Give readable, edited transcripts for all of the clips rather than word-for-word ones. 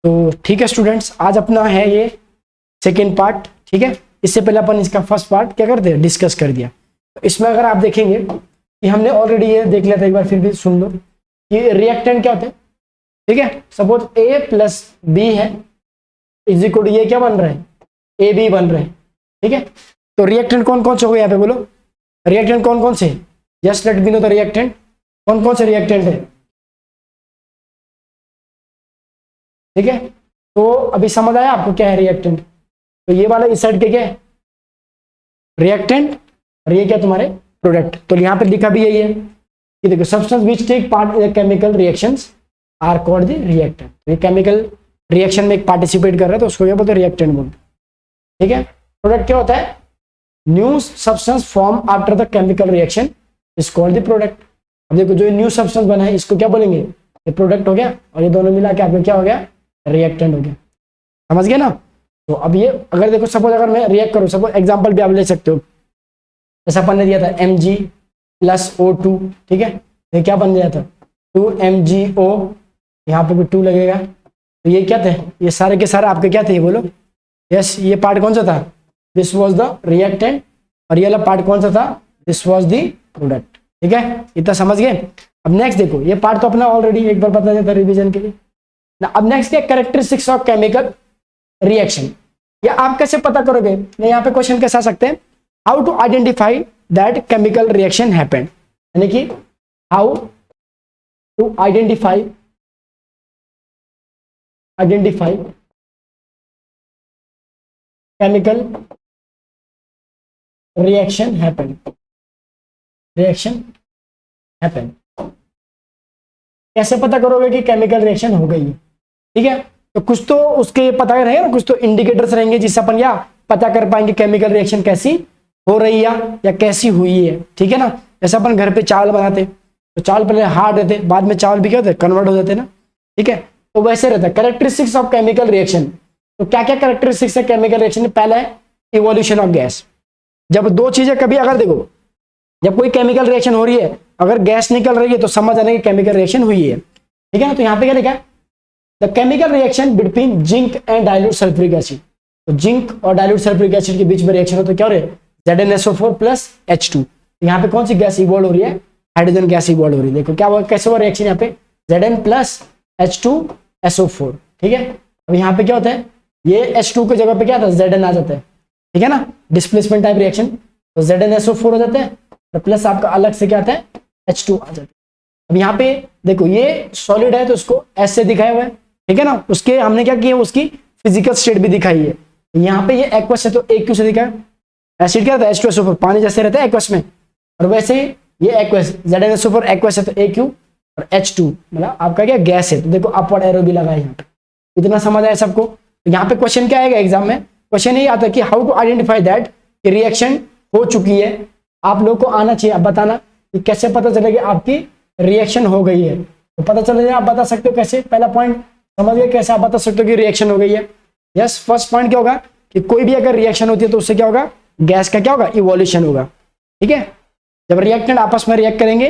तो ठीक है स्टूडेंट्स, आज अपना है ये सेकेंड पार्ट। ठीक है, इससे पहले अपन इसका फर्स्ट पार्ट क्या करते हैं, डिस्कस कर दिया। तो इसमें अगर आप देखेंगे कि हमने ऑलरेडी ये देख लिया था, एक बार फिर भी सुन लो कि रिएक्टेंट क्या होते हैं। ठीक है, सपोज ए प्लस बी है इज इक्वल टू ये क्या बन रहा है, ए बी बन रहे हैं। ठीक है, तो रिएक्टेंट कौन कौन से हो गए यहाँ पे बोलो, रिएक्टेंट कौन कौन से, just let me know the reactant, कौन कौन से रिएक्टेंट है। ठीक है, तो अभी समझ आया आपको क्या है रिएक्टेंट। तो ये वाला इस साइड के क्या है रिएक्टेंट, और ये क्या तुम्हारे प्रोडक्ट। तो यहाँ पे लिखा भी यही है कि देखो substance which take part in chemical reactions are called the reactant. ये केमिकल रिएक्शन में एक पार्टिसिपेट कर रहा है तो उसको क्या बोलते हैं, रिएक्टेंट बोलते हैं। ठीक है, प्रोडक्ट क्या होता है, new substance form after the chemical reaction is called the product. अब देखो जो न्यू सब्सटेंस बना है इसको क्या बोलेंगे, ये प्रोडक्ट हो गया, और ये दोनों मिला के आपको क्या हो गया, रिएक्टेंट हो गया। समझ गए ना। तो अब ये अगर देखो सपोज अगर मैं रिएक्ट करूँ, सपोज एग्जांपल भी आप ले सकते हो, जैसा अपन ने दिया था Mg प्लस O2। ठीक है, ये क्या बन गया था 2MgO, यहाँ पे भी 2 लगेगा। तो ये क्या थे, ये सारे के सारे आपके क्या थे, ये बोलो। यस, ये पार्ट कौन सा था, दिस वाज द रिएक्टेंट, और ये वाला पार्ट कौन सा था, दिस वाज द प्रोडक्ट। ठीक है, इतना समझ गए। अब नेक्स्ट देखो, ये पार्ट तो अपना ऑलरेडी एक बार बता देता रिवीजन के लिए ना। अब नेक्स्ट क्या, कैरेक्टरिस्टिक्स ऑफ केमिकल रिएक्शन। या आप कैसे पता करोगे, यहाँ पे क्वेश्चन कैसे आ सकते हैं, how to identify that chemical reaction happened, यानी कि how to identify chemical reaction happened, कैसे पता करोगे कि केमिकल रिएक्शन हो गई है। ठीक है, तो कुछ तो उसके पता रहेगा ना, कुछ तो इंडिकेटर्स रहेंगे जिससे अपन क्या पता कर पाएंगे केमिकल रिएक्शन कैसी हो रही है या कैसी हुई है। ठीक है ना, जैसे अपन घर पे चावल बनाते तो चावल पहले हार्ड रहते, बाद में चावल भी क्या होते कन्वर्ट हो जाते ना। ठीक है, तो वैसे रहता है कैरेक्टरिस्टिक्स ऑफ केमिकल रिएक्शन। तो क्या क्या कैरेक्टरिस्टिक्स है केमिकल रिएक्शन, पहला है इवोल्यूशन ऑफ गैस। जब दो चीजें कभी अगर देखो, जब कोई केमिकल रिएक्शन हो रही है, अगर गैस निकल रही है तो समझ आने की केमिकल रिएक्शन हुई है। ठीक है ना, तो यहाँ पे क्या लिखा है, the chemical reaction between zinc and dilute sulphuric acid. तो जिंक और डाइल्यूट सल्फ्यूरिक एसिड के बीच में रिएक्शन हो तो क्या हो रहा है, ZnSO4 प्लस H2। यहाँ पे कौन सी गैस इवॉल्व हो रही है, हाइड्रोजन गैस इवॉल्व हो रही है। देखो क्या हुआ, कैसे हुआ रिएक्शन, यहाँ पे Zn प्लस H2SO4। ठीक है, अब यहाँ पे क्या होता है, ये H2 की जगह पे क्या आता है, Zn आ जाता है। ठीक है ना, डिस्प्लेसमेंट टाइप रिएक्शन, तो ZnSO4 हो जाता है, तो प्लस आपका अलग से क्या आता है, H2 आ जाता है। अब यहाँ पे देखो ये सॉलिड है तो उसको S से दिखाया हुआ है। ठीक है ना, उसके हमने क्या किया, उसकी फिजिकल स्टेट भी दिखाई है। यहाँ पे ये एक्वस है तो AQ से दिखाया, एसिड क्या रहता है H2SO4, पानी जैसे रहता है एक्वस में, और वैसे ही ये एक्वस ZnSO4 एक्वस है तो AQ, और H2 मतलब आपका क्या गैस है। तो देखो अपवर्ड एरो भी लगा है यहाँ पे। इतना समझ आया सबको। तो यहाँ पे क्वेश्चन क्या आएगा एग्जाम में, क्वेश्चन यही आता है कि हाउ टू आइडेंटिफाई दैट कि रिएक्शन हो चुकी है। आप लोग को आना चाहिए, आप बताना कि कैसे पता चलेगा आपकी रिएक्शन हो गई है। तो पता चलेगा, आप बता सकते हो कैसे, पहला पॉइंट समझ गए कैसे आप बता सकते हो कि रिएक्शन हो गई है। यस, फर्स्ट पॉइंट क्या होगा कि कोई भी अगर रिएक्शन होती है तो उससे क्या होगा, गैस का क्या होगा, इवोल्यूशन होगा। ठीक है, जब रिएक्टेंट आपस में रिएक्ट करेंगे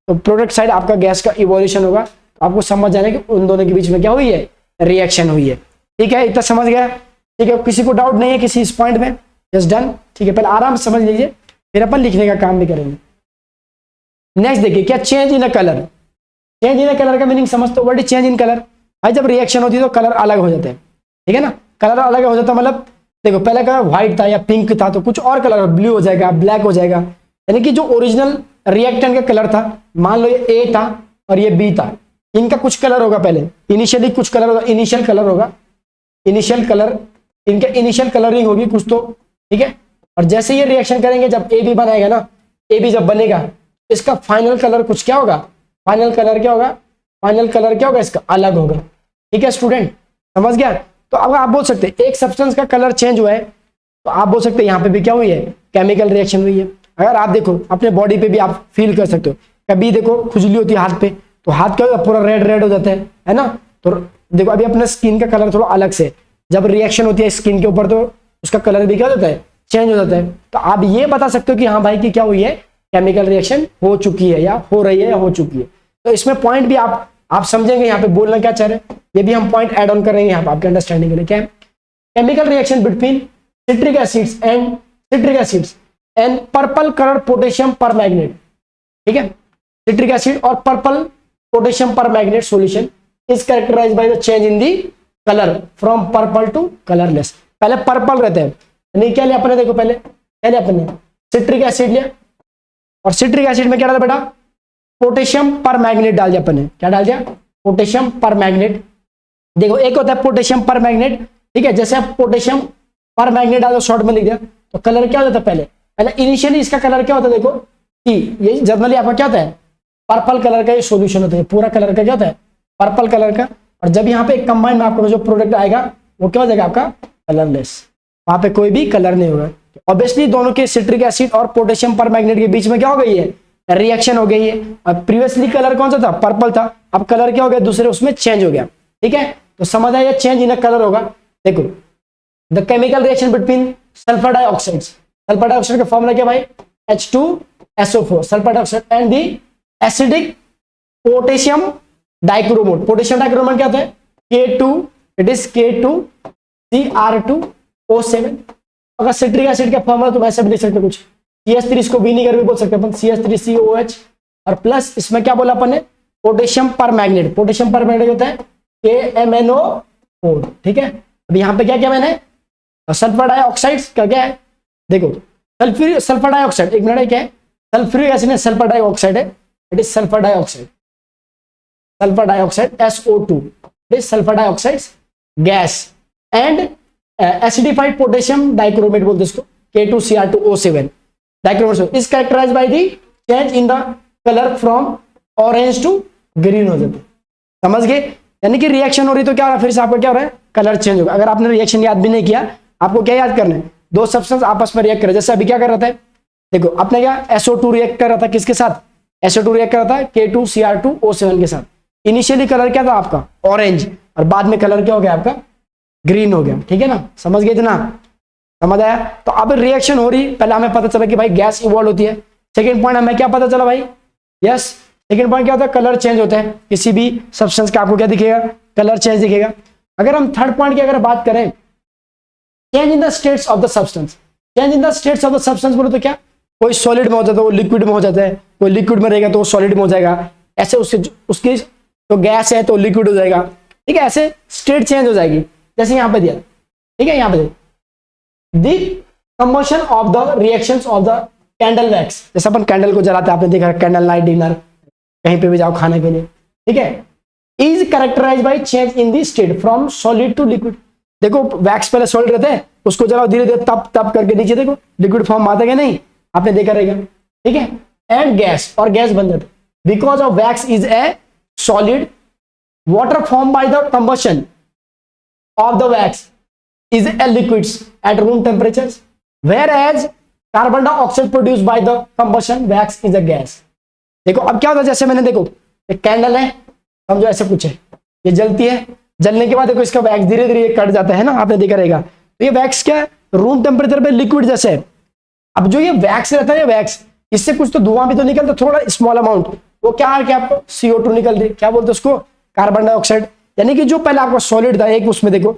तो प्रोडक्ट साइड आपका गैस का इवोल्यूशन होगा। तो आपको समझ जाना कि उन दोनों के बीच में क्या हुई है, रिएक्शन हुई है। ठीक है, इतना समझ गया। ठीक है, किसी को डाउट नहीं है किसी इस पॉइंट में, जस्ट डन। ठीक है, पहले आराम से समझ लीजिए, फिर अपन लिखने का काम भी करेंगे। नेक्स्ट देखिए क्या, change in a colour. Change in a colour का मीनिंग समझते हो, what is change in colour. भाई जब रिएक्शन होती है तो कलर अलग हो जाते हैं। ठीक है ना, कलर अलग हो जाता है मतलब देखो पहले का व्हाइट था या पिंक था तो कुछ और कलर, ब्लू हो जाएगा, ब्लैक हो जाएगा। यानी कि जो ओरिजिनल रिएक्टेंट का कलर था, मान लो ये A था और ये B था, इनका कुछ कलर होगा, पहले इनिशियली कुछ कलर होगा, इनिशियल कलर होगा, इनिशियल कलर, इनका इनिशियल कलरिंग होगी कुछ तो। ठीक है, और जैसे ये रिएक्शन करेंगे जब AB बनाएगा ना, AB जब बनेगा इसका फाइनल कलर कुछ क्या होगा, फाइनल कलर क्या होगा, फाइनल कलर क्या होगा इसका अलग होगा। ठीक है स्टूडेंट, समझ गया। तो अब आप बोल सकते हैं एक सब्सटेंस का कलर चेंज हुआ है तो आप बोल सकते हैं यहाँ पे भी क्या हुई है, केमिकल रिएक्शन हुई है। अगर आप देखो अपने बॉडी पे भी आप फील कर सकते हो, कभी देखो खुजली होती है हाथ पे तो हाथ क्या होगा, पूरा रेड रेड हो जाता है ना। तो देखो अभी अपने स्किन का कलर थोड़ा अलग से, जब रिएक्शन होती है स्किन के ऊपर तो उसका कलर भी क्या हो जाता है, चेंज हो जाता है। तो आप ये बता सकते हो कि हाँ भाई की क्या हुई है, केमिकल रिएक्शन हो चुकी है या हो रही है या हो चुकी है। तो इसमें पॉइंट भी आप आप समझेंगे यहाँ पे बोलना क्या चाह रहे हैं, ये भी हम पॉइंट ऐड ऑन करेंगे यहाँ पे आपके अंडरस्टैंडिंग के लिए। क्या है? Chemical reaction between citric acids and purple colour potassium permanganate. ठीक है, सिट्रिक एसिड और purple potassium permanganate solution is characterised by the change in the colour from purple to colourless. पहले purple रहते हैं, नहीं क्या लिया अपने, देखो पहले क्या लिया अपने, सिट्रिक एसिड लिया, और सिट्रिक एसिड में क्या डाला बेटा, पोटेशियम पर मैग्नेट डाल दिया अपने। क्या डाल दिया? पोटेशियम पर मैग्नेट। देखो एक होता है पोटेशियम पर मैग्नेट, ठीक है, जैसे आप पोटेशियम पर मैग्नेट डाल दो, शॉर्ट में लिख दिया, तो कलर क्या होता है, पहले इनिशियली इसका कलर क्या होता है, देखो कि ये जनरली आपका क्या होता है, पर्पल कलर का ये सॉल्यूशन होता है, पूरा कलर का क्या होता है, पर्पल कलर का। और जब यहाँ पे कंबाइन में आपको जो प्रोडक्ट आएगा वो क्या हो जाएगा आपका, कलरलेस, वहां पे कोई भी कलर नहीं होगा। ऑब्वियसली दोनों के सिट्रिक एसिड और पोटेशियम पर मैग्नेट के बीच में क्या हो गई है, रिएक्शन हो गई है। अब प्रीवियसली कलर कौन सा था, पर्पल था, अब कलर क्या हो गया, दूसरे उसमें चेंज हो गया। ठीक है, तो समझ आया, चेंज इन कलर होगा। देखो the chemical reaction between sulphur dioxide, sulphur dioxide का फॉर्मूला क्या भाई, H2SO4 sulphur dioxide and the acidic potassium dichromate. Potassium dichromate क्या होता है, K2, इट इज K2Cr2O7। अगर सिट्रिक एसिड का फॉर्मूला तुम ऐसे भी लिख सकते हो, कुछ CH3 इसको विनेगर भी बोल सकते हैं अपन, CH3COH, और प्लस इसमें क्या बोला अपन ने, पोटेशियम पर मैग्नेट। पोटेशियम पर मैग्नेट होता है KMnO4। ठीक है, अब यहाँ पे क्या क्या मैंने, सल्फर डाइऑक्साइड का क्या है, देखो सल्फर डाइऑक्साइड, एक मिनट, क्या है, सल्फ्यूरिक एसिड है, सल्फर डाइऑक्साइड है, it is sulphur dioxide SO2, it is sulphur dioxide gas, and acidified potassium dichromate बोलते हैं इसको, K2Cr2O7 dichromate is characterised by the change in the colour from orange to green हो जाते हैं। समझ गए, यानी कि रिएक्शन हो रही तो क्या हो रहा है, फिर से आपका क्या हो रहा है, कलर चेंज होगा। अगर आपने रिएक्शन याद भी नहीं किया, आपको क्या याद करना है, दो सब्सटेंस आपस में रिएक्ट कर, जैसे अभी क्या कर रहा था, देखो आपने क्या SO2 रिएक्ट कर रहा था, किसके साथ, SO2 रिएक्ट कर रहा था K2Cr2O7 के साथ। इनिशियली कलर क्या था आपका, ऑरेंज, और बाद में कलर क्या हो गया आपका, ग्रीन हो गया। ठीक है ना, समझ गए इतना, समझ आया। तो अब रिएक्शन हो रही, पहले हमें पता चला कि भाई गैस इवॉल्व होती है। सेकेंड पॉइंट हमें क्या पता चला भाई, यस, सेकेंड पॉइंट क्या होता है, कलर चेंज होता है, किसी भी सब्सटेंस का आपको क्या दिखेगा, कलर चेंज दिखेगा। अगर हम थर्ड पॉइंट की अगर बात करें, change in the states of the substance, change in the states of the substance बोले तो क्या, कोई सॉलिड में हो जाता है, वो लिक्विड में हो जाता है, कोई लिक्विड में रहेगा तो वो सॉलिड में हो जाएगा, ऐसे उसकी तो गैस है तो लिक्विड हो जाएगा। ठीक है, ऐसे स्टेट चेंज हो जाएगी, जैसे यहाँ पे दिया। ठीक है, यहाँ पे the combustion of the reactions of the candle wax, जैसे अपन कैंडल को जलाते हैं, आपने देखा कैंडल नाइट डिनर, कहीं पे भी जाओ खाने के लिए। ठीक है, is characterised by change in the state from solid to liquid. देखो वैक्स पहले सॉलिड रहते हैं, उसको जलाओ धीरे धीरे, तप तप करके नीचे देखो लिक्विड फॉर्म आता है नहीं, आपने देखा रहेगा। ठीक है, एंड गैस, और गैस बन जाता है because of wax is a solid, water form by the combustion of the wax is a liquids at room temperatures, whereas carbon dioxide produced by the combustion wax is a gas। देखो अब क्या होता है, जैसे मैंने देखो एक candle है, समझो ऐसे कुछ है, ये जलती है, जलने के बाद देखो इसका वैक्स धीरे धीरे कट जाता है ना, आपने देखा रहेगा। तो ये वैक्स क्या है, रूम टेम्परेचर पे लिक्विड जैसे है। अब जो ये वैक्स रहता है, ये वैक्स, इससे कुछ तो धुआं भी तो निकलता, थोड़ा स्मॉल अमाउंट, वो क्या है, क्या आपको CO2 निकल रही, क्या बोलते हैं उसको, कार्बन डाइऑक्साइड। यानी कि जो पहले आपका सॉलिड था, एक उसमें देखो,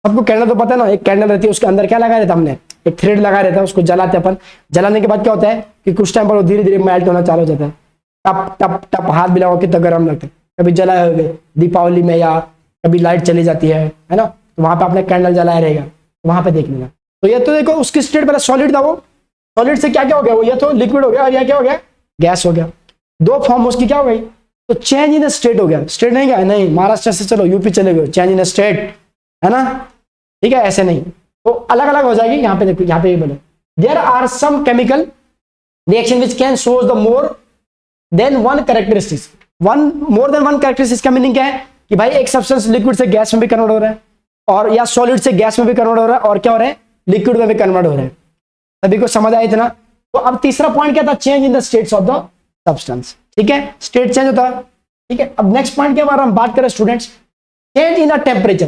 आपको कैंडल तो पता है ना, एक कैंडल रहती है, उसके अंदर क्या लगा रहता है, हमने एक थ्रेड लगा रहता है, उसको जलाते अपन, जलाने के बाद क्या होता है कि कुछ टाइम पर वो धीरे धीरे मेल्ट होना चालू हो जाता है, टप टप टप, हाथ भी लगाओ कितना गर्म लगता है। कभी जलाए हुए दीपावली में, या कभी लाइट चली जाती है ना, तो वहां पे आपने कैंडल जलाया रहेगा, तो वहां पे देख लेना। तो ये तो देखो उसकी स्टेट पहले सॉलिड था, वो सॉलिड से क्या क्या हो गया, वो ये तो लिक्विड हो गया, और यह क्या हो गया, गैस हो गया। दो फॉर्म उसकी क्या हो गई, तो चेंज इन स्टेट हो गया। स्टेट नहीं गया, नहीं, महाराष्ट्र से चलो यूपी चले गए, चेंज इन स्टेट, है ना। ठीक है, ऐसे नहीं, तो अलग अलग हो जाएगी। यहाँ पे देखो, यहाँ पे ये बोले there are some chemical reaction which can shows the more than one characteristics. More than one characteristics का मीनिंग क्या है कि भाई एक सब्सटेंस लिक्विड से गैस में भी कन्वर्ट हो रहा है, और या सॉलिड से गैस में भी कन्वर्ट हो रहा है, और क्या हो रहा है, लिक्विड में भी कन्वर्ट हो रहा है। सभी को समझ आया इतना। तो अब तीसरा पॉइंट क्या था, change in the states of the substance. ठीक है, स्टेट चेंज होता है। ठीक है, अब नेक्स्ट पॉइंट के बारे में हम बात करें students, change in the temperature.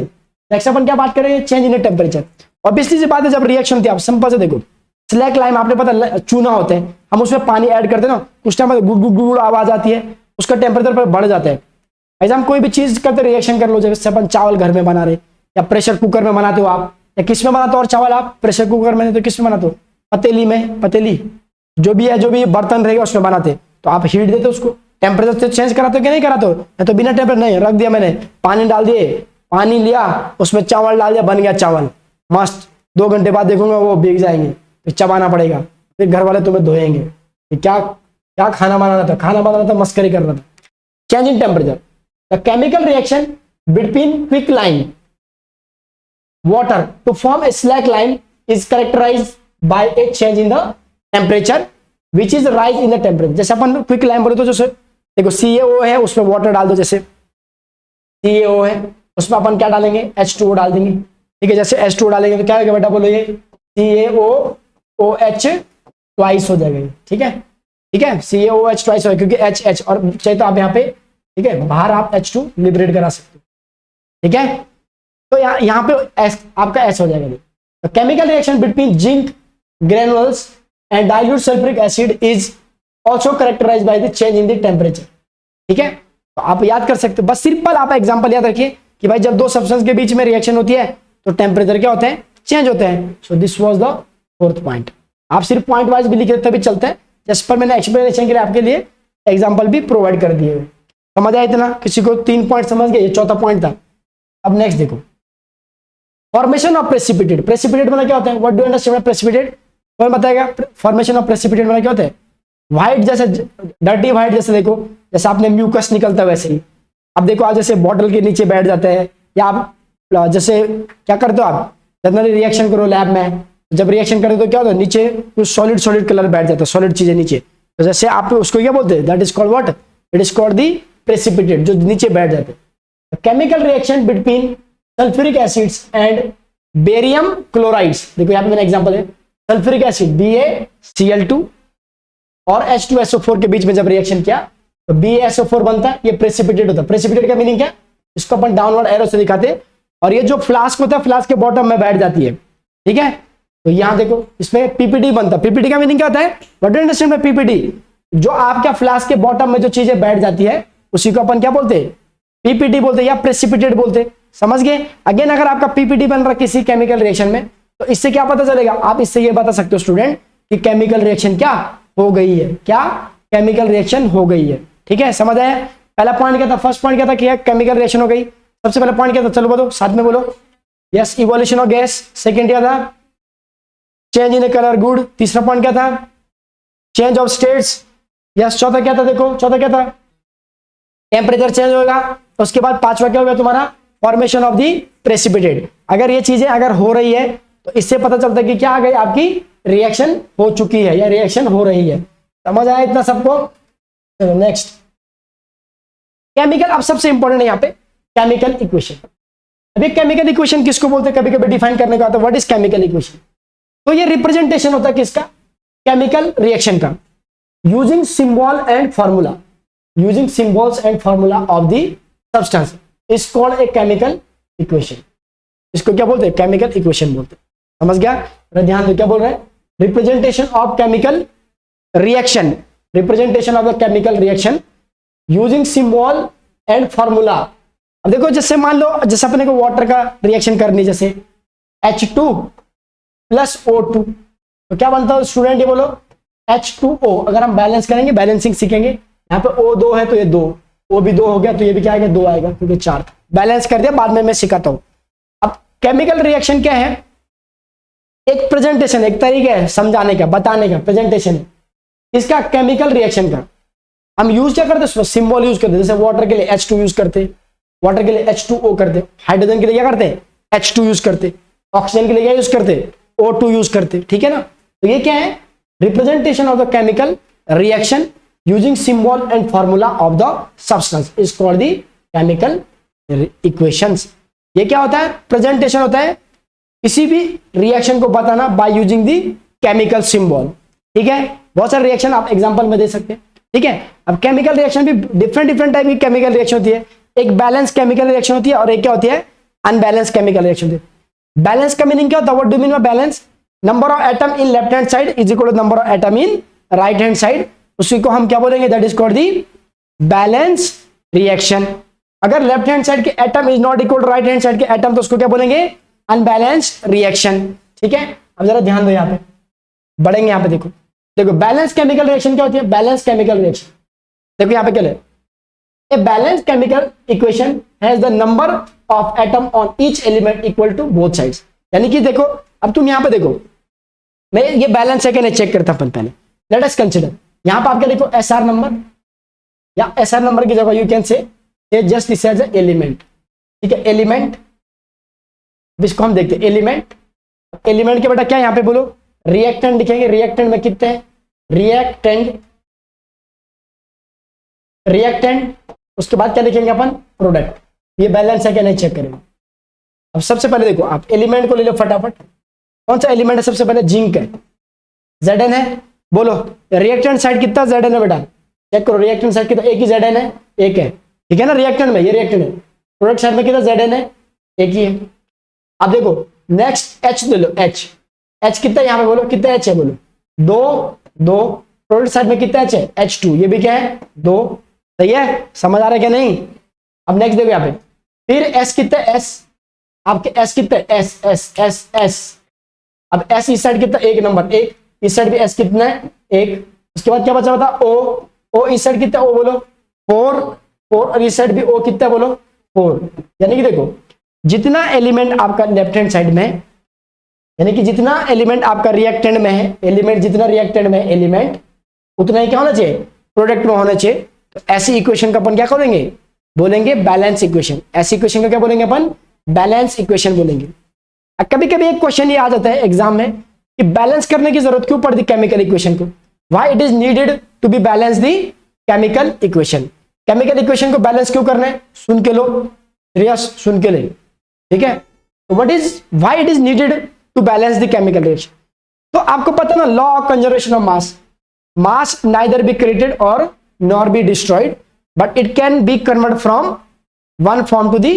Next अपन क्या बात करेंगे, change in the temperature. Obviously सी बात है, जब रिएक्शन थी, आप सिंपल से देखो, स्लैक लाइम आपने पता चूना होते हैं, हम उसमें पानी ऐड करते हैं ना, कुछ टाइम बाद गुड़ गुड़ गुड़ आवाज आती है, उसका टेम्परेचर पर बढ़ जाता है। ऐसे हम कोई भी चीज करते रिएक्शन कर लो, जैसे अपन चावल घर में बना रहे या प्रेशर कुकर में बनाते हो आप, या किस में बनाते हो, और चावल आप प्रेशर कुकर में तो किस में बनाते हो, पतीली में, पतीली जो भी है, जो भी बर्तन रहेगा उसमें बनाते, तो आप हीट देते हो उसको, टेम्परेचर से चेंज कराते हो कि नहीं कराते हो, या तो बिना टेम्परेचर नहीं, रख दिया मैंने, पानी डाल दिए, पानी लिया उसमें चावल डाल दिया, बन गया चावल मस्त, 2 घंटे बाद देखूंगा वो भीग जाएंगे, फिर चबाना पड़ेगा, फिर घर वाले तुम्हें धोएंगे, क्या क्या खाना बनाना था, खाना बनाना था, मस्करी कर रहा था। Change in temperature, the chemical reaction between quick line water to form a slack line is characterized by a change in the temperature which is rise in the temperature। जैसे अपन क्विक लाइन बोले तो जैसे देखो CaO है, उसमें water डाल दो, जैसे CaO है उसमें अपन क्या डालेंगे, H2O डाल देंगे, ठीक है, जैसे H2O डालेंगे तो क्या होगा बेटा, बोलो ये CaOOH ट्वाइस हो जाएगा, ठीक है, ठीक है, CaOH ट्वाइस होगा क्योंकि H और चाहिए तो आप यहाँ पे, ठीक है, बाहर आप H2 लिबरेट करा सकते हो, ठीक है, तो यहाँ पे S, आपका S हो जाएगा। Chemical reaction between zinc granules and dilute sulphuric acid is also characterised by the change in the temperature, ठीक है, तो आप याद कर सकते हो, बस सिंपल आप एग्जांपल याद रखिए कि भाई जब 2 सब्सटेंस के बीच में रिएक्शन होती है तो टेम्परेचर क्या होते हैं, चेंज होते हैं। So this was the 4th point. आप सिर्फ पॉइंट वाइज भी लिख रहे तभी चलते हैं, जिस पर मैंने एक्सप्लेनेशन के लिए आपके लिए एग्जाम्पल भी प्रोवाइड कर दिए। समझ आया इतना, किसी को 3 पॉइंट समझ गए, ये 4था पॉइंट था। अब नेक्स्ट देखो, फॉर्मेशन ऑफ प्रेसिपिटेट। प्रेसिपिटेट मतलब क्या होता है, what do you understand precipitate, कौन बताएगा? फॉर्मेशन ऑफ प्रेसिपिटेट मतलब क्या होता है, व्हाइट जैसे डर्टी व्हाइट, जैसे देखो जैसे आपने म्यूकस निकलता है वैसे ही। अब देखो आप जैसे बॉटल के नीचे बैठ जाते हैं, या आप जैसे क्या करते हो, आप जनरली रिएक्शन करो लैब में, जब रिएक्शन करते तो क्या होता है, नीचे कुछ सॉलिड सॉलिड कलर बैठ जाता है, सॉलिड चीजें नीचे, तो जैसे आप उसको क्या बोलते हैं, that is called what, it is called the precipitate, जो नीचे बैठ जाते हैं। Chemical reaction between sulphuric acids and barium chlorides, देखो यहाँ पे मैंने एग्जांपल है, सल्फ्यूरिक एसिड BaCl2 और H2SO4 के बीच में जब रिएक्शन किया तो BaSO4 बनता है, ये प्रेसिपिटेट होता है। प्रेसिपिटेट का मीनिंग क्या, इसको अपन डाउनवर्ड एरो से दिखाते हैं, और ये जो फ्लास्क होता है फ्लास्क के बॉटम में बैठ जाती है, ठीक है। तो यहाँ देखो इसमें PPT बनता है। PPT का मीनिंग क्या होता है, what do you understand by PPT, जो आपका फ्लास्क के बॉटम में जो चीजें बैठ जाती है उसी को अपन क्या बोलते हैं, PPT बोलते हैं या प्रेसिपिटेट बोलते हैं। समझ गए? अगेन अगर आपका PPT बन रहा है किसी केमिकल रिएक्शन में, तो इससे क्या पता चलेगा, आप इससे ये बता सकते हो स्टूडेंट कि केमिकल रिएक्शन क्या हो गई है, क्या केमिकल रिएक्शन हो गई है, ठीक है। समझ आया? पहला पॉइंट क्या था, फर्स्ट पॉइंट क्या था कि केमिकल रिएक्शन हो गई। सबसे पहला पॉइंट क्या था, चलो बोलो साथ में बोलो, yes, evolution of gas. Second क्या था, चेंज इन कलर, गुड। तीसरा पॉइंट क्या था, चेंज ऑफ स्टेट्स, यस। चौथा क्या था, देखो चौथा क्या था, टेम्परेचर चेंज होगा। उसके बाद पांचवा क्या हो गया तुम्हारा, फॉर्मेशन ऑफ दी प्रेसिपिटेट। अगर ये चीजें अगर हो रही है तो इससे पता चलता है कि क्या आ गई, आपकी रिएक्शन हो चुकी है या रिएक्शन हो रही है। समझ आया इतना सबको? नेक्स्ट केमिकल, अब सबसे इंपॉर्टेंट है यहाँ पे केमिकल इक्वेशन। अभी केमिकल इक्वेशन किसको बोलते हैं, कभी कभी डिफाइन करने का आता है, व्हाट इज केमिकल इक्वेशन। तो ये रिप्रेजेंटेशन होता है किसका, केमिकल रिएक्शन का, using symbol and formula, using symbols and formula of the substance is called a chemical equation. इसको क्या बोलते हैं, केमिकल इक्वेशन बोलते हैं। समझ गया? ध्यान दो क्या बोल रहे हैं, representation of chemical reaction, representation of the chemical reaction using symbol and formula. अब देखो जैसे मान लो जैसे अपने को वाटर का रिएक्शन करनी, जैसे H2 प्लस O2, तो क्या बनता है स्टूडेंट, ये बोलो H2O। अगर हम बैलेंस करेंगे, बैलेंसिंग सीखेंगे, यहाँ पे O2 है तो ये 2, O भी 2 हो गया तो ये भी क्या आएगा, 2 आएगा, क्योंकि 4 बैलेंस कर दिया, बाद में मैं सिखाता हूं। अब केमिकल रिएक्शन क्या है, एक प्रेजेंटेशन, एक तरीका है समझाने का, बताने का, प्रेजेंटेशन है इसका केमिकल रिएक्शन का। हम यूज क्या करते हैं, सिंबल यूज करते हैं। जैसे वाटर के लिए H2 यूज करते, वाटर के लिए H2O करते, हाइड्रोजन के लिए क्या करते हैं, H2 यूज करते, ऑक्सीजन के लिए क्या यूज करते, O2 यूज करते, ठीक है ना। तो ये क्या है, representation of the chemical reaction using symbol and formula of the substance is called the chemical equations. ये क्या होता है, प्रेजेंटेशन होता है किसी भी रिएक्शन को बताना by using the chemical symbol, ठीक है। बहुत सारे रिएक्शन आप एग्जांपल में दे सकते हैं, ठीक है। अब केमिकल रिएक्शन भी डिफरेंट टाइप की केमिकल रिएक्शन होती है। एक बैलेंस केमिकल रिएक्शन होती है और एक क्या होती है, अनबैलेंस केमिकल रिएक्शन होती है। बैलेंस का मीनिंग क्या होता है, what do mean by balance, number of atom in left hand side is equal to number of atom in right hand side, उसी को हम क्या बोलेंगे, that is called the balance reaction. अगर लेफ्ट हैंड साइड के atom is not equal to right hand side के atom तो उसको क्या बोलेंगे, अनबैलेंस्ड रिएक्शन। ठीक है, अब जरा ध्यान दो, यहाँ पे बढ़ेंगे, यहाँ पे देखो देखो बैलेंस केमिकल रिएक्शन क्या होती है, बैलेंस केमिकल रिएक्शन देखो यहाँ पे क्या है, a balance chemical equation has the number of atom on each element equal to both sides. यानी कि देखो अब तुम यहाँ पे देखो, मैं ये बैलेंस है कि नहीं चेक करता अपन पहले, लेट अस कंसीडर यहाँ पे आपका देखो एसआर नंबर, या एसआर नंबर की जगह you can say just this as element. ठीक है, एलिमेंट जिसको हम देखते हैं एलिमेंट, एलिमेंट के बेटा क्या यहाँ पे बोलो रिएक्टेंट लिखेंगे, रिएक्टेंट में कितने हैं, रिएक्टेंट, रिएक्टेंट उसके बाद क्या लिखेंगे अपन, प्रोडक्ट। ये बैलेंस है क्या नहीं चेक करेंगे। अब सबसे पहले देखो आप एलिमेंट को ले लो फटाफट, कौन सा एलिमेंट है सबसे पहले, जिंक है, Zn है, बोलो रिएक्टेंट साइड कितना Zn है बेटा, चेक करो रिएक्टेंट साइड कितना, एक ही Zn है, एक है, ठीक है ना, रिएक्टेंट में ये रिएक्टेंट है, प्रोडक्ट साइड में कितना Zn है, एक ही है। अब देखो नेक्स्ट H ले लो, H कितना यहाँ पे बोलो, कितना H है बोलो, दो, प्रोडक्ट साइड में कितना H है, H2, ये भी क्या है, 2, सही है, समझ आ रहा है क्या नहीं। अब नेक्स्ट देखो यहाँ पे, फिर S कितना है, S आपके S कितना है, S, अब S इस साइड कितना, एक नंबर, एक, इस साइड भी S कितना है, एक, उसके बाद क्या बचा बता, O इस साइड कितना, O बोलो 4 और इस साइड भी O कितना बोलो 4। यानी कि देखो जितना एलिमेंट आपका लेफ्ट हैंड साइड में है, यानी कि जितना एलिमेंट आपका रिएक्टेंट में है, एलिमेंट जितना रिएक्टेंट में है एलिमेंट उतना ही क्या होना चाहिए, प्रोडक्ट में होना चाहिए। तो ऐसी इक्वेशन का अपन क्या करेंगे, बोलेंगे बैलेंस इक्वेशन। ऐसी इक्वेशन का क्या बोलेंगे अपन, बैलेंस इक्वेशन बोलेंगे। कभी कभी एक क्वेश्चन ये आ जाता है एग्जाम में कि बैलेंस करने की जरूरत क्यों पड़ती केमिकल इक्वेशन को, why it is needed to be balance the chemical equation. Chemical equation को बैलेंस क्यों करना है, सुन के लो, सीरियस सुन के ले, ठीक है। What is why it is needed to balance the chemical reaction. तो आपको पता ना law of conservation of mass neither be created और nor be destroyed but it can be convert from one form to the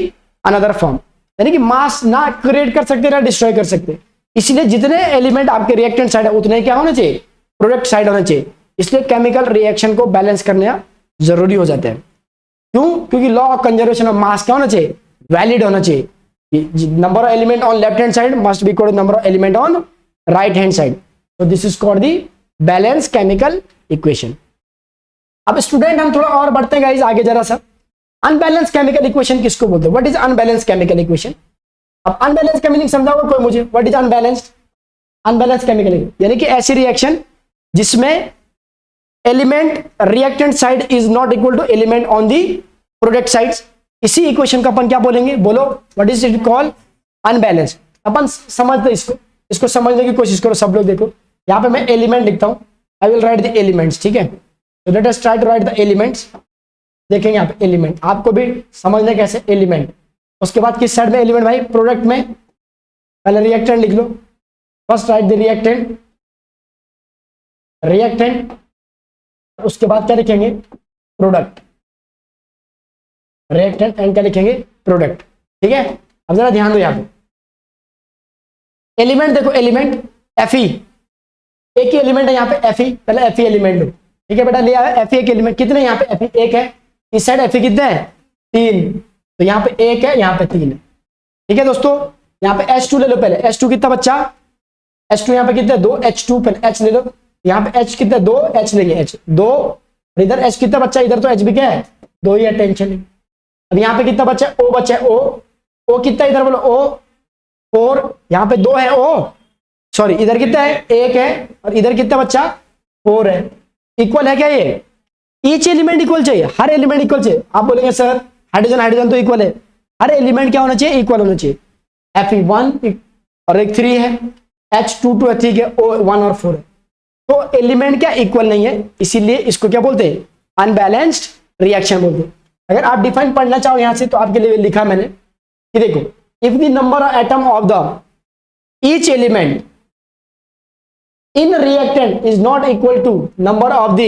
another form. यानी कि मास ना create कर सकते ना डिस्ट्रॉय कर सकते, इसलिए जितने एलिमेंट आपके रिएक्टेंट साइड है उतने क्या होना चाहिए, प्रोडक्ट साइड होना चाहिए। इसलिए केमिकल रिएक्शन को बैलेंस करना जरूरी हो जाता है। क्यों, क्योंकि law of conservation of mass क्या होना चाहिए, वैलिड होना चाहिए। Number of element on left hand side must be equal to number of element on right hand side. तो this is called the balance chemical equation. अब student हम थोड़ा और बढ़ते हैं गाइस आगे जरा सा। अनबैलेंस केमिकल इक्वेशन किसको बोलते हैं, what is unbalance chemical equation. अब अनबैलेंस का मीनिंग समझाओगे कोई मुझे, व्हाट इज अनबैलेंस केमिकल, यानी कि ऐसी रिएक्शन जिसमें element reactant side is not equal to element on the product side. इसी इक्वेशन का अपन क्या बोलेंगे, बोलो what is it called, unbalance. अपन समझते इसको समझने की कोशिश करो सब लोग। देखो यहाँ पे मैं एलिमेंट लिखता हूँ, I will write the elements, ठीक है। तो let us try to write the elements. देखेंगे यहाँ पे एलिमेंट, आपको भी समझने कैसे एलिमेंट। उसके बाद किस साइड में एलिमेंट भाई, प्रोडक्ट में पहले रिएक्टेंट लिख लो, फर्स्ट राइट द रिएक्टेंट, उसके बाद क्या लिखेंगे, प्रोडक्ट, रिएक्टेंट एंड क्या लिखेंगे, प्रोडक्ट, ठीक है। अब जरा ध्यान दो यहाँ पे एलिमेंट, देखो एलिमेंट Fe, एक ही एलिमेंट है यहाँ पे Fe, पहले Fe एलिमेंट लो, ठीक है बेटा, ले आया Fe एक एलिमेंट, कितने यहाँ पे Fe एक है, इस साइड Fe कितने हैं 3, तो यहाँ पे एक है यहाँ पे 3 है, ठीक है दोस्तों। यहाँ पे H2 ले लो, पहले H2 कितना बच्चा, H2 यहाँ पे कितने 2, H2 पहले H ले लो, यहाँ पे H कितने 2, H लेंगे H 2, इधर H कितना बच्चा, इधर तो H भी क्या है 2 ही है, टेंशन नहीं। अब यहाँ पे कितना बच्चा है, O बच्चा है, O कितना इधर बोलो O 4, यहाँ पे 2 है O, सॉरी इधर कितना है 1 है, और इधर कितना बच्चा 4 है। इक्वल है क्या ये, ईच एलिमेंट इक्वल चाहिए, हर एलिमेंट इक्वल चाहिए। आप बोलेंगे सर हाइड्रोजन तो इक्वल है, हर एलिमेंट क्या होना चाहिए, इक्वल होना चाहिए। Fe1 और एक 3 है, H2 ठीक है, O1 और 4 है, तो एलिमेंट क्या इक्वल नहीं है, इसीलिए इसको क्या बोलते हैं, अनबैलेंस्ड रिएक्शन बोलते हैं। अगर आप डिफाइन पढ़ना चाहो यहां से तो आपके लिए लिखा मैंने कि देखो if the number of atom of the each element in reactant is not equal to number of the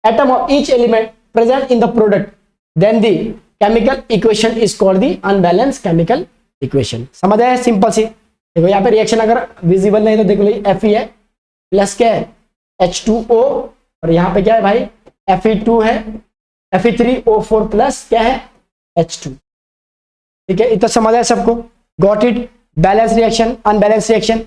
atom of each element present in the product, then the chemical equation is called the unbalanced chemical equation। समझ आया, simple सी। देखो यहाँ पे reaction अगर visible नहीं तो देखो Fe है, प्लस क्या है H2O, और यहाँ पे क्या है भाई Fe2 है, Fe3O4 प्लस क्या है H2। ठीक है, इतना समझ आया सबको? Got it? Balance reaction, unbalance reaction.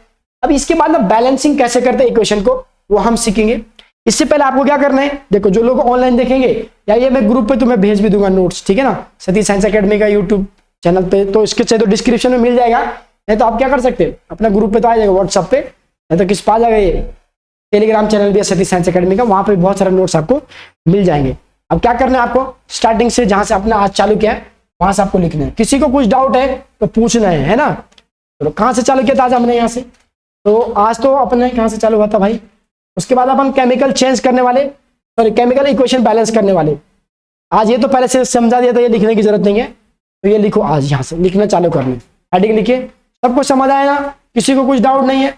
अब इसके बाद ना बैलेंसिंग कैसे करते हैं इक्वेशन को, वो हम सीखेंगे। इससे पहले आपको क्या करना है, देखो जो लोग ऑनलाइन देखेंगे या ये मैं ग्रुप पे तुम्हें भेज भी दूंगा नोट्स, ठीक है ना, सतीश साइंस एकेडमी का यूट्यूब चैनल पे, तो इसके चाहिए तो डिस्क्रिप्शन में मिल जाएगा, नहीं तो आप क्या कर सकते हैं अपना ग्रुप पे तो आ जाएगा व्हाट्सएप पे, नहीं तो किस पा जाएगा ये टेलीग्राम चैनल भी है सतीश साइंस एकेडमी का, वहां पे बहुत सारे नोट्स आपको मिल जाएंगे। अब क्या करना है आपको, स्टार्टिंग से जहां से आपने आज चालू किया है वहां से आपको लिखना है। किसी को कुछ डाउट है तो पूछना है ना। चलो कहां से चालू किया था आज हमने, यहाँ से, तो आज तो अपने कहां से चालू हुआ था भाई, उसके बाद अपन केमिकल चेंज करने वाले, सॉरी केमिकल इक्वेशन बैलेंस करने वाले। आज ये तो पहले से समझा दिया था, ये लिखने की जरूरत नहीं है, तो ये लिखो आज, यहाँ से लिखना चालू करना, हेडिंग लिखिए। सबको समझ आया ना, किसी को कुछ डाउट नहीं है?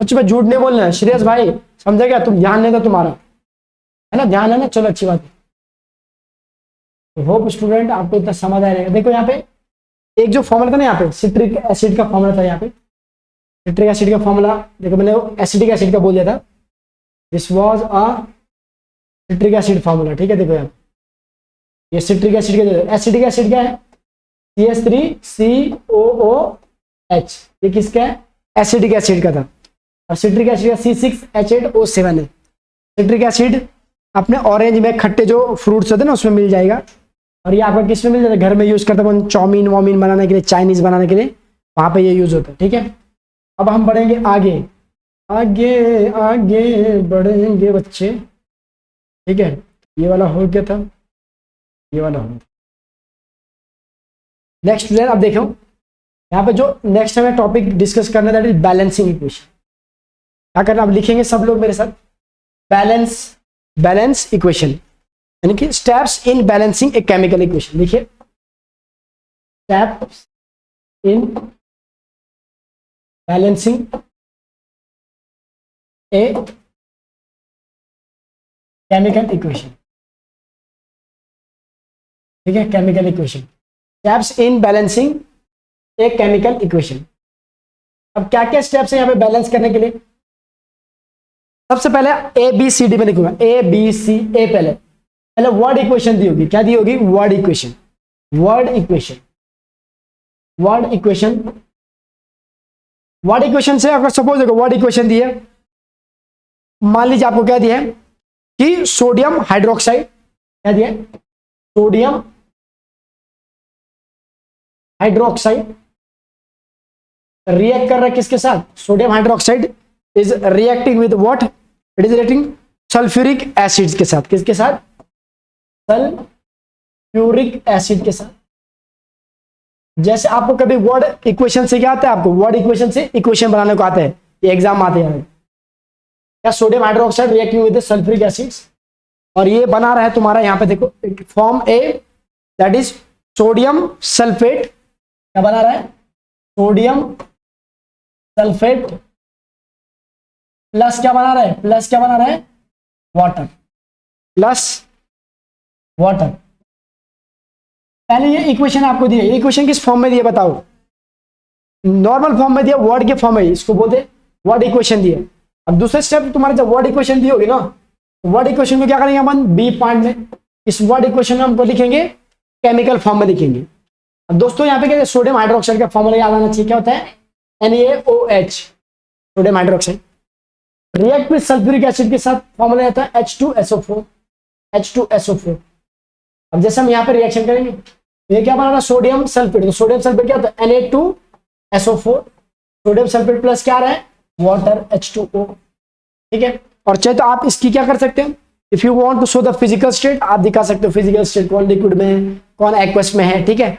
कुछ में झूठ नहीं बोलना है। श्रेयस भाई समझे क्या, तुम ध्यान नहीं था तुम्हारा, है ना, ध्यान है ना, चलो अच्छी बात है। तो होप स्टूडेंट आपको इतना समझ आ रहेगा। देखो यहाँ पे एक जो फॉर्मूला था ना, यहाँ पे सिट्रिक एसिड का फॉर्मूला था, यहाँ पे सिट्रिक एसिड का फॉर्मूला, देखो मैंने एसिडिक एसिड का बोल दिया था, this was a citric acid formula. ठीक है, देखो यहाँ ये सिट्रिक एसिड का, एसिडिक एसिड क्या है, CH3COOH, ये किसका है, एसिडिक एसिड का था। और सिट्रिक एसिड का C6H8O7 है। सिट्रिक एसिड अपने ऑरेंज में खट्टे जो फ्रूट्स होते हैं ना उसमें मिल जाएगा, और ये आपका किस में मिल जाता है, घर में यूज करते हैं चाउमीन वाउमीन बनाने के लिए, चाइनीज बनाने के लिए, वहां पे ये यूज होता है। ठीक है, अब हम बढ़ेंगे आगे, आगे आगे बढ़ेंगे बच्चे। ठीक है, ये वाला हो गया था, ये वाला हो गया। नेक्स्ट स्टूडेंट अब देखो यहाँ पे जो नेक्स्ट हमें टॉपिक डिस्कस करना है दैट इज बैलेंसिंग इक्वेशन। क्या करना, अब लिखेंगे सब लोग मेरे साथ, बैलेंस इक्वेशन, यानी कि steps in balancing a chemical equation. लिखिए steps in balancing a chemical equation. ठीक है, chemical equation, steps in balancing a chemical equation. अब क्या क्या स्टेप्स है यहाँ पे बैलेंस करने के लिए? सबसे पहले ABCD में लिखूंगा, ABC, ए पहले वर्ड इक्वेशन दी होगी, क्या दी होगी, word equation, word equation, word equation. Word equation से अगर सपोज देखो वर्ड इक्वेशन दी है, मान लीजिए आपको क्या दिया है कि सोडियम हाइड्रोक्साइड, क्या दिया है, सोडियम हाइड्रोक्साइड रिएक्ट कर रहा है किसके साथ, sodium hydroxide is reacting with what, it is reacting sulphuric acid के साथ, किसके साथ, सल्फ्यूरिक एसिड के साथ। जैसे आपको कभी वर्ड इक्वेशन से क्या आता है, आपको वर्ड इक्वेशन से इक्वेशन बनाने को आता है, ये एग्जाम आते हैं क्या, sodium hydroxide reacting with sulphuric acids, और ये बना रहा है तुम्हारा यहाँ पे देखो form A, that is sodium sulphate, क्या बना रहा है, सोडियम सल्फेट प्लस क्या बना रहा है, प्लस क्या बना रहा है, वाटर, प्लस वाटर। पहले ये इक्वेशन आपको दी है, इक्वेशन किस फॉर्म में दी है बताओ, नॉर्मल फॉर्म में दिया, वर्ड के फॉर्म में, इसको बोलते वर्ड इक्वेशन दी है। अब दूसरा स्टेप तुम्हारे जब वर्ड इक्वेशन दी होगी ना, वर्ड इक्वेशन को क्या करेंगे अपन, बी पॉइंट में, इस वर्ड इक्वेशन में हमको लिखेंगे केमिकल फॉर्म में लिखेंगे। अब दोस्तों यहाँ पे क्या है, सोडियम हाइड्रोक्साइड का फॉर्मूला याद आना चाहिए, क्या होता है, NaOH, sodium hydroxide react with sulphuric acid के साथ, फॉर्मूला आता है H2SO4, H2SO4। अब जैसे हम यहाँ पे रिएक्शन करेंगे, ये क्या बना रहा है, सोडियम सल्फेट, तो सोडियम सल्फेट क्या होता है, Na2SO4, सोडियम सल्फेट प्लस क्या आ रहा है, वाटर H2O। ठीक है, और चाहे तो आप इसकी क्या कर सकते हैं, if you want to show the physical state, आप दिखा सकते हो फिजिकल स्टेट कौन लिक्विड में है, कौन एक्वस में है। ठीक है,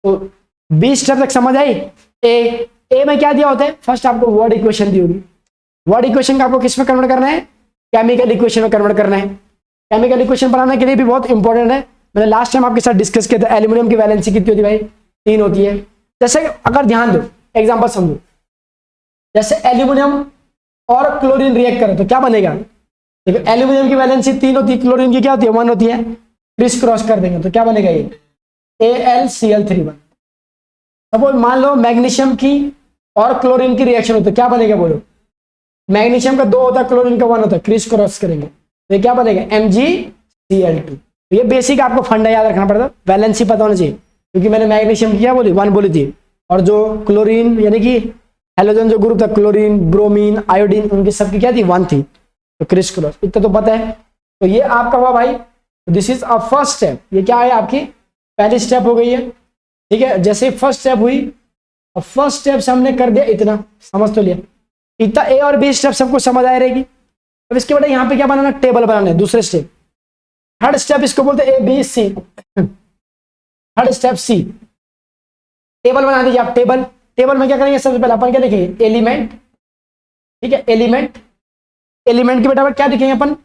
तो 20 स्टेप तक समझ आई। ए में क्या दिया होता है, फर्स्ट आपको वर्ड इक्वेशन दी होगी, वर्ड इक्वेशन का आपको किस में कन्वर्ट करना है, केमिकल इक्वेशन में कन्वर्ट करना है। केमिकल इक्वेशन बनाने के लिए भी बहुत इंपॉर्टेंट है, मैंने लास्ट टाइम आपके साथ डिस्कस किया था, एल्यूमिनियम की वैलेंसी कितनी होती है भाई, 3 होती है। जैसे अगर ध्यान दो, एग्जांपल समझो, जैसे एल्यूमिनियम और क्लोरीन रिएक्ट करो तो क्या बनेगा, देखो एल्यूमिनियम की वैलेंसी 3 होती है, क्लोरीन की क्या होती है, 1 होती है, क्रिस क्रॉस कर देंगे तो क्या बनेगा, ये AlCl3 बन। सपोज मान लो मैग्नीशियम की और क्लोरीन की रिएक्शन होती है, क्या बनेगा बोलो, मैग्नीशियम का 2 होता है, क्लोरीन का 1 होता है, क्रिस क्रॉस करेंगे तो ये क्या बनेगा, MgCl2। ये बेसिक आपको फंडा याद रखना पड़ता है, वैलेंसी पता होना चाहिए, क्योंकि मैंने मैग्नीशियम की क्या बोली 1 बोली थी, और जो क्लोरीन यानी कि हेलोजन जो ग्रुप था क्लोरीन ब्रोमीन आयोडीन उनकी सबकी क्या थी 1 थी। तो क्रिस क्रॉस इतना तो पता है। तो ये आपका हुआ भाई, this is a first step. ये क्या है आपकी पहली स्टेप हो गई है, ठीक है। जैसे फर्स्ट स्टेप हुई, अब फर्स्ट स्टेप से हमने कर दिया इतना, समझ तो लिया, इतना ए और बी स्टेप सबको समझ आ रहेगी। अब इसके बाद यहाँ पे क्या बनाना, टेबल बनाना है, दूसरे स्टेप। थर्ड स्टेप इसको बोलते हैं A B C, third step C, table बना दीजिए आप। टेबल, टेबल में क्या करेंगे, सबसे पहले अपन क्या लिखेंगे, एलिमेंट, ठीक है, एलिमेंट। एलिमेंट के बेटा क्या लिखेंगे अपन,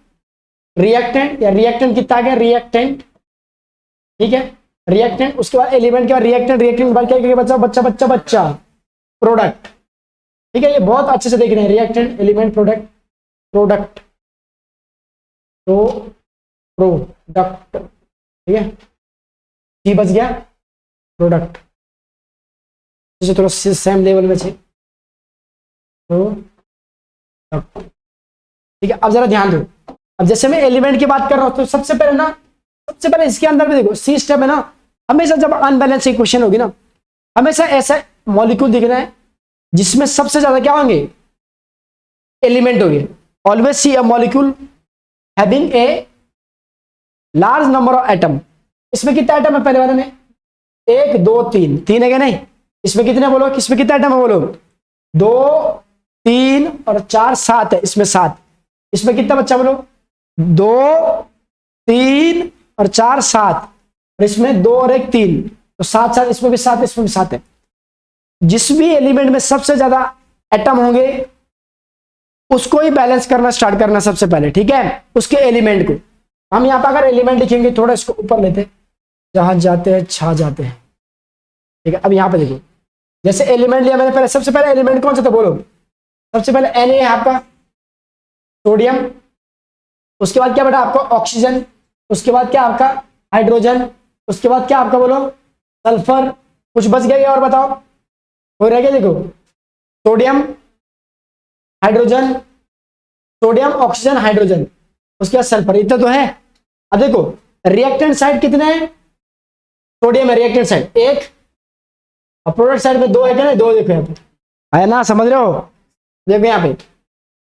रिएक्टेंट, या रिएक्टेंट कितना आ गया, रिएक्टेंट, ठीक है, रिएक्टेंट। उसके बाद एलिमेंट के बाद रिएक्टेंट, रिएक्टेंट के बाद क्या लिखेंगे बच्चा, बच्चा बच्चा बच्चा प्रोडक्ट, ठीक है। ये बहुत अच्छे से देख रहे हैं, reactant element product, product product, ठीक है, सी बच गया प्रोडक्ट, जैसे थोड़ा सेम लेवल में छे प्रोडक्ट, ठीक है। अब जरा ध्यान दो, अब जैसे मैं एलिमेंट की बात कर रहा हूं तो सबसे पहले ना, सबसे पहले इसके अंदर भी देखो सी स्टेप है ना, हमेशा जब अनबैलेंस इक्वेशन होगी ना, हमेशा ऐसा मॉलिक्यूल दिखना है जिसमें सबसे ज्यादा क्या होंगे, एलिमेंट होंगे। Always see a molecule having a large number of atom. इसमें कितने एटम है पहले वाले में, 1 2 3, 3 है क्या नहीं, इसमें कितने बोलो, किसमें कितने एटम है बोलो, 2 3 और 4 7 है, इसमें 7, इसमें कितना बच्चा बोलो, 2 3 और 4 7, और इसमें 2 और 1 3, तो 7 7, इसमें भी 7, इसमें भी 7 है। जिस भी एलिमेंट में सबसे ज्यादा एटम होंगे उसको ही बैलेंस करना स्टार्ट करना सबसे पहले, ठीक है, उसके एलिमेंट को। हम यहाँ पर अगर एलिमेंट लिखेंगे, थोड़ा इसको ऊपर लेते, जहां जाते हैं छा जाते हैं, ठीक है। अब यहाँ पे देखो, जैसे एलिमेंट लिया मैंने, पहले सबसे पहले एलिमेंट कौन सा था बोलो, सबसे पहले Na है आपका, सोडियम, उसके बाद क्या बेटा आपका ऑक्सीजन, उसके बाद क्या आपका हाइड्रोजन, उसके बाद क्या आपका बोलो सल्फर। कुछ बच गया क्या और बताओ, हो रह गया देखो, sodium hydrogen, sodium oxygen hydrogen, उसके बाद सल्फर, इतना तो है। अब देखो रिएक्टेंट साइड कितने हैं, सोडियम है रिएक्टेंट साइड 1, और प्रोडक्ट साइड में 2 है क्या नहीं, 2 देखो यहाँ पे है ना, समझ रहे हो, देखो यहाँ पे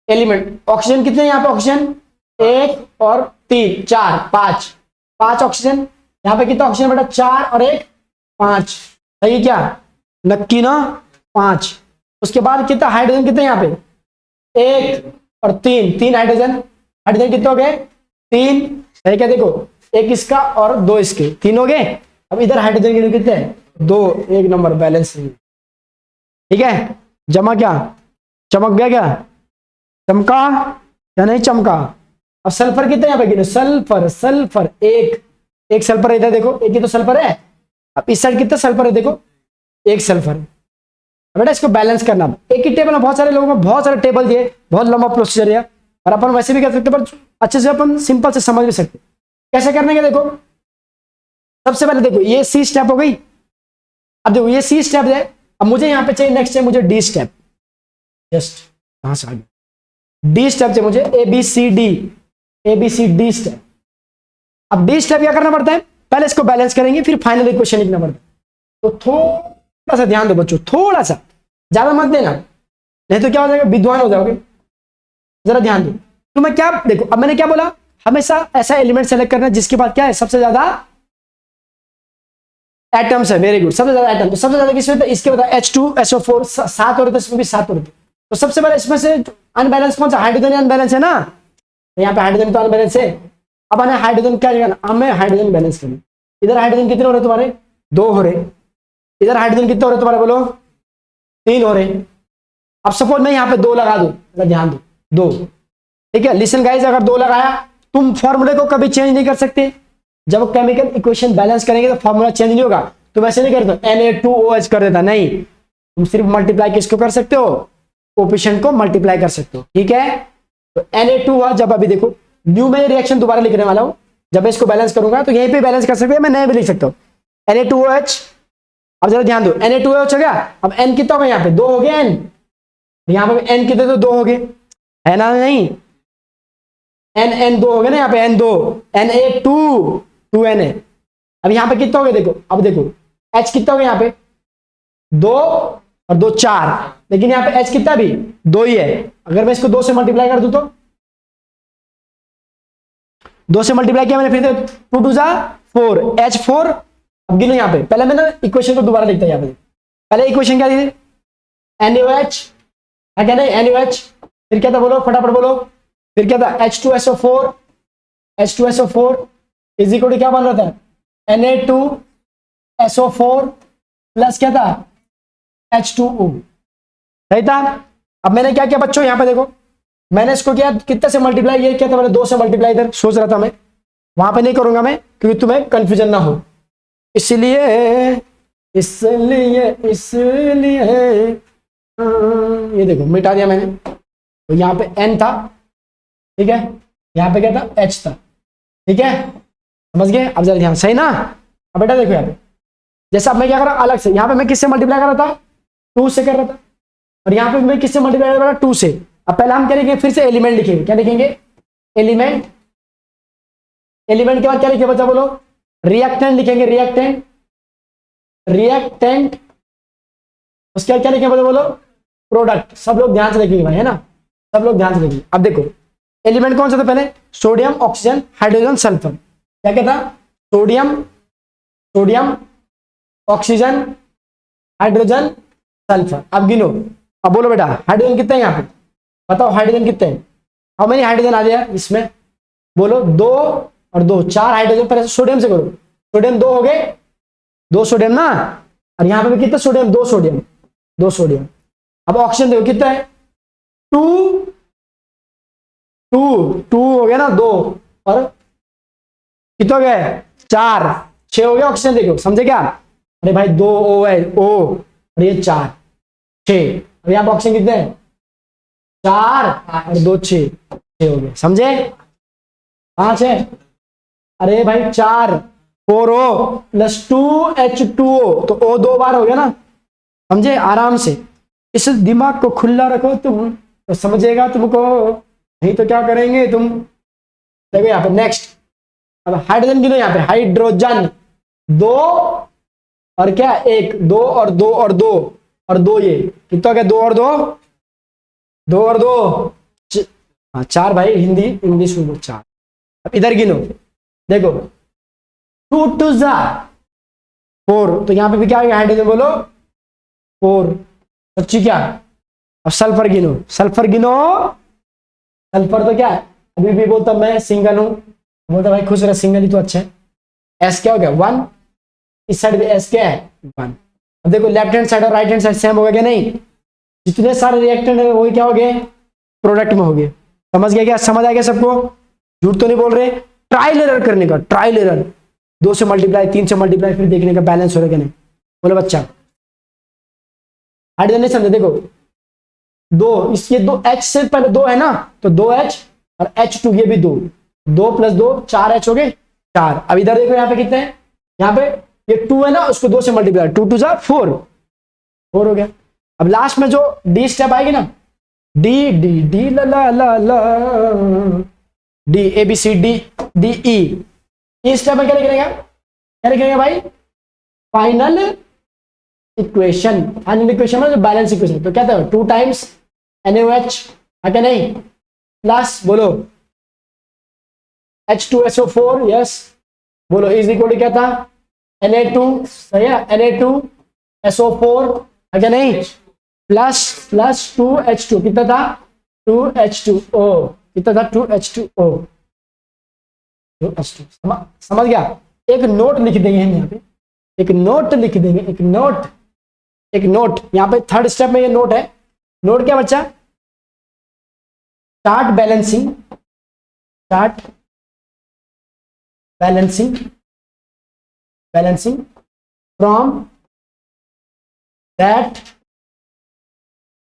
एलिमेंट ऑक्सीजन कितने हैं यहाँ पे, ऑक्सीजन 1 और 3 4 5 ऑक्सीजन, यहाँ पे कितना ऑक्सीजन बेटा 4 और 1 5, सही क्या, नक्की ना 5। उसके बाद कितना हाइड्रोजन कितने यहाँ पे 1 और 3 हाइड्रोजन, हाइड्रोजन कितने हो गए 3, सही क्या, देखो 1 इसका और 2 इसके, 3 हो गए। अब इधर हाइड्रोजन के कितने हैं 2, 1 नंबर बैलेंस, ठीक है। जमा क्या, चमक गया क्या, चमका या नहीं चमका। अब सल्फर कितने यहाँ पे गिनो, सल्फर सल्फर 1 सल्फर इधर देखो, एक ही तो सल्फर है। अब इस साइड कितना सल्फर है देखो, 1 सल्फर। बेटा इसको बैलेंस करना, एक ही टेबल में बहुत सारे लोगों को बहुत सारे टेबल दिए, बहुत लंबा प्रोसीजर है, और अपन वैसे भी कर सकते, पर अच्छे से अपन सिंपल से समझ भी सकते कैसे करने के। देखो सबसे पहले देखो ये सी स्टेप हो गई, अब देखो ये सी स्टेप है, अब मुझे यहाँ पे चाहिए नेक्स्ट है मुझे डी स्टेप, जस्ट कहां से आ गया, डी स्टेप चाहिए मुझे, ABCD स्टेप। अब डी स्टेप क्या करना पड़ता है, पहले इसको बैलेंस करेंगे फिर फाइनल इक्वेशन लिखना पड़ता है। तो थोड़ा सा ध्यान दो बच्चों, थोड़ा सा, ज्यादा मत देना, नहीं तो क्या हो जाएगा विद्वान हो जाओगे। जरा ध्यान दो, तो मैं क्या देखो, अब मैंने क्या बोला, हमेशा ऐसा एलिमेंट सेलेक्ट करना जिसके पास क्या है सबसे ज्यादा एटम्स है, वेरी गुड, सबसे ज्यादा एटम। तो सबसे ज्यादा किसमें था, इसके बाद H2SO4 7 और इसमें भी 7 और। तो सबसे पहले इसमें से अनबैलेंस कौन सा, हाइड्रोजन अनबैलेंस है ना, तो यहाँ पे हाइड्रोजन तो अनबैलेंस है। अब हमें हाइड्रोजन क्या करना, हमें हाइड्रोजन बैलेंस करना। इधर हाइड्रोजन कितने हो रहे तुम्हारे 2 हो रहे, इधर हाइड्रोजन कितने हो रहे तुम्हारे बोलो 3 हो रहे। अब सपोज मैं यहाँ पे 2 लगा दूं, ध्यान दो 2, ठीक है। लिसन गाइस, अगर 2 लगाया तुम फॉर्मूले को कभी चेंज नहीं कर सकते। जब केमिकल इक्वेशन बैलेंस करेंगे तो फॉर्मूला चेंज नहीं होगा। तुम ऐसे नहीं करते Na2OH कर देता, नहीं, तुम सिर्फ मल्टीप्लाई किसको कर सकते हो, कोफिशिएंट को मल्टीप्लाई कर सकते हो, ठीक है। तो Na2 हुआ, जब अभी देखो न्यू में रिएक्शन दोबारा लिखने वाला हूं, जब मैं इसको बैलेंस करूंगा तो यहीं पे बैलेंस कर सकते हैं, मैं नए भी लिख सकता हूं Na2OH। अब जरा ध्यान दो, Na2OH हो गया, अब N कितना हो गया, यहाँ पे 2 हो गया N, यहाँ पे N कितने तो 2 हो गए, है ना, नहीं N 2 हो गए ना, यहाँ पे N 2 Na2 2Na। अब यहाँ पे कितना हो गया देखो, अब देखो H कितना हो गया यहाँ पे 2 और 2 4, लेकिन यहाँ पे H कितना भी 2 ही है। अगर मैं इसको 2 से मल्टीप्लाई कर दूं तो 2 से मल्टीप्लाई किया मैंने, फिर 2 2 जा 4, H4। अब गिनो यहाँ पे, पहले मैंने इक्वेशन को दोबारा लिखता है यहाँ पे। पहले इक्वेशन क्या थी NaOH है क्या नहीं, NaOH। फिर क्या था बोलो फटाफट बोलो, फिर क्या था H2SO4, H2SO4 is equal to क्या बन रहा था Na2SO4 प्लस क्या था H2O, सही था। अब मैंने क्या किया बच्चों, यहाँ पे देखो मैंने इसको किया कितने से मल्टीप्लाई, ये क्या था मैंने 2 से मल्टीप्लाई, इधर सोच रहा था मैं, वहां पे नहीं करूंगा मैं क्योंकि तुम्हें कंफ्यूजन ना हो, इसलिए इसलिए इसलिए ये देखो मिटा दिया मैंने। तो यहाँ पे N था, ठीक है, यहाँ पे क्या था H था, ठीक है, समझ गए। अब जरा ध्यान, सही ना। अब बेटा देखो यहाँ पे, जैसे अब मैं क्या कर रहा अलग से, यहाँ पे मैं किससे मल्टीप्लाई कर रहा था 2 से कर रहा था, और यहाँ पे मैं किससे मल्टीप्लाई कर रहा था 2 से। अब पहले हम क्या लिखेंगे, फिर से एलिमेंट लिखेंगे, क्या लिखेंगे एलिमेंट, एलिमेंट के बाद क्या लिखे बच्चा बोलो रिएक्टेंट लिखेंगे, रिएक्टेंट, रिएक्टेंट, उसके बाद क्या लिखेंगे बोलो प्रोडक्ट। सब लोग ध्यान से लिखेंगे भाई, है ना, सब लोग ध्यान से लिखेंगे। अब देखो एलिमेंट कौन सा था पहले, सोडियम ऑक्सीजन हाइड्रोजन सल्फर, क्या क्या था sodium, sodium oxygen hydrogen sulphur. अब गिनो, अब बोलो बेटा हाइड्रोजन कितने हैं यहाँ पे, बताओ हाइड्रोजन कितने हैं, हाउ मेनी हाइड्रोजन आ गया इसमें, बोलो 2 और 2 4 हाइड्रोजन। पहले सोडियम से करो, सोडियम 2 हो गए, 2 सोडियम ना, और यहाँ पे भी कितना सोडियम 2 सोडियम, 2 सोडियम। अब ऑक्सीजन देखो कितना है 2 2 2 हो गया ना 2, और कितना हो गया 4 6 हो गया ऑक्सीजन, देखो समझे क्या। अरे भाई 2 O है O, और ये 4 6, और यहाँ पे ऑक्सीजन कितने हैं 4 और 2 6 हो गए, समझे 5 है। अरे भाई 4 4O प्लस 2H2O, तो O 2 बार हो गया ना, समझे आराम से। इस दिमाग को खुला रखो तुम तो समझेगा तुमको, नहीं तो क्या करेंगे तुम। देखो यहाँ पे नेक्स्ट, अब हाइड्रोजन गिनो, यहाँ पे हाइड्रोजन 2 और क्या 1 2 और 2 और 2 और 2, ये कितना हो गया 2 और 2 2 और 2 4 भाई, हिंदी इंग्लिश में 4। अब इधर गिनो देखो 2 2 जा 4, तो यहाँ पे भी क्या होगा हाइड्रोजन बोलो 4, सच्ची क्या। अब सल्फर गिनो, सल्फर गिनो, सल्फर तो क्या है अभी भी बोलता मैं सिंगल हूं, बोलता भाई खुश रहा सिंगल ही तो अच्छा है। एस क्या हो गया 1, इस साइड पे एस क्या है 1। अब देखो लेफ्ट हैंड साइड और राइट हैंड साइड सेम होगा क्या नहीं, जितने सारे रिएक्टेंट है वही क्या हो गए प्रोडक्ट में हो गए। समझ गया क्या, समझ आ गया सबको, झूठ तो नहीं बोल रहे। ट्रायल एरर करने का, ट्रायल एरर 2 से मल्टीप्लाई 3 से मल्टीप्लाई, फिर देखने का बैलेंस हो रहा है क्या नहीं। बोलो बच्चा हाइड्रोजन नहीं समझे, देखो 2 इसके 2 H से पहले 2 है ना, तो 2H और H2 ये भी 2 2 प्लस 2 4H हो गए 4। अब इधर देखो यहाँ पे कितने हैं, यहाँ पे ये 2 है ना, उसको 2 से मल्टीप्लाई 2 2 जा 4 हो गया। अब लास्ट में जो डी स्टेप आएगी ना, डी डी डी ला ला ला ला डी ABCD DE, इस स्टेप में क्या लिखेगा, क्या लिखेगा भाई फाइनल इक्वेशन। फाइनल इक्वेशन में बैलेंस इक्वेशन, तो क्या था 2 टाइम्स NaOH है क्या नहीं, प्लस बोलो H2SO4 यस, बोलो इज इक्वल टू क्या था Na2, सही है Na2SO4 है क्या नहीं, प्लस प्लस 2H2 कितना था 2H2O, कितना था 2H2O, 2H2 समझ गया। एक नोट लिख देंगे हम यहाँ पे, एक नोट लिख देंगे, एक नोट, एक नोट यहाँ पे थर्ड स्टेप में ये नोट है। नोट क्या बच्चा, start balancing, start balancing, balancing from that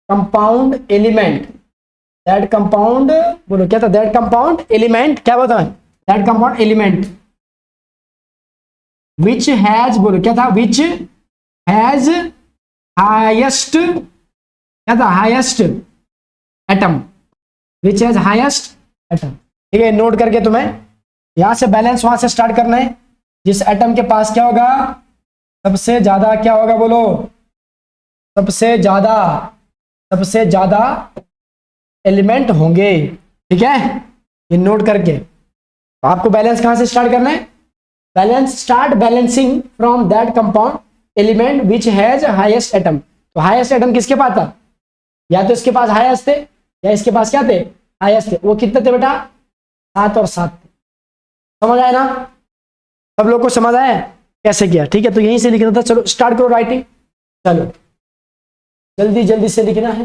compound element, that compound बोलो क्या था, दैट कंपाउंड एलिमेंट क्या बोलता है, that compound element which has, बोलो क्या था, विच हैज हाईएस्ट, क्या था highest atom, which has highest atom. ठीक है, नोट करके तुम्हें यहां से बैलेंस वहां से स्टार्ट करना है, जिस एटम के पास क्या होगा सबसे ज्यादा क्या होगा बोलो, सबसे ज्यादा एलिमेंट होंगे। ठीक है, ये नोट करके। तो आपको बैलेंस कहां से स्टार्ट करना है, balance start balancing from that compound element which has highest atom. तो हाईएस्ट एटम किसके पास था, या तो इसके पास हाईएस्ट थे या इसके पास क्या थे, हाईएस्ट थे। वो कितने थे बेटा, 7 और 7 थे। समझ आया ना, सब लोग को समझ आया कैसे किया। ठीक है, तो यहीं से लिखना था। चलो स्टार्ट करो राइटिंग, चलो जल्दी जल्दी से लिखना है।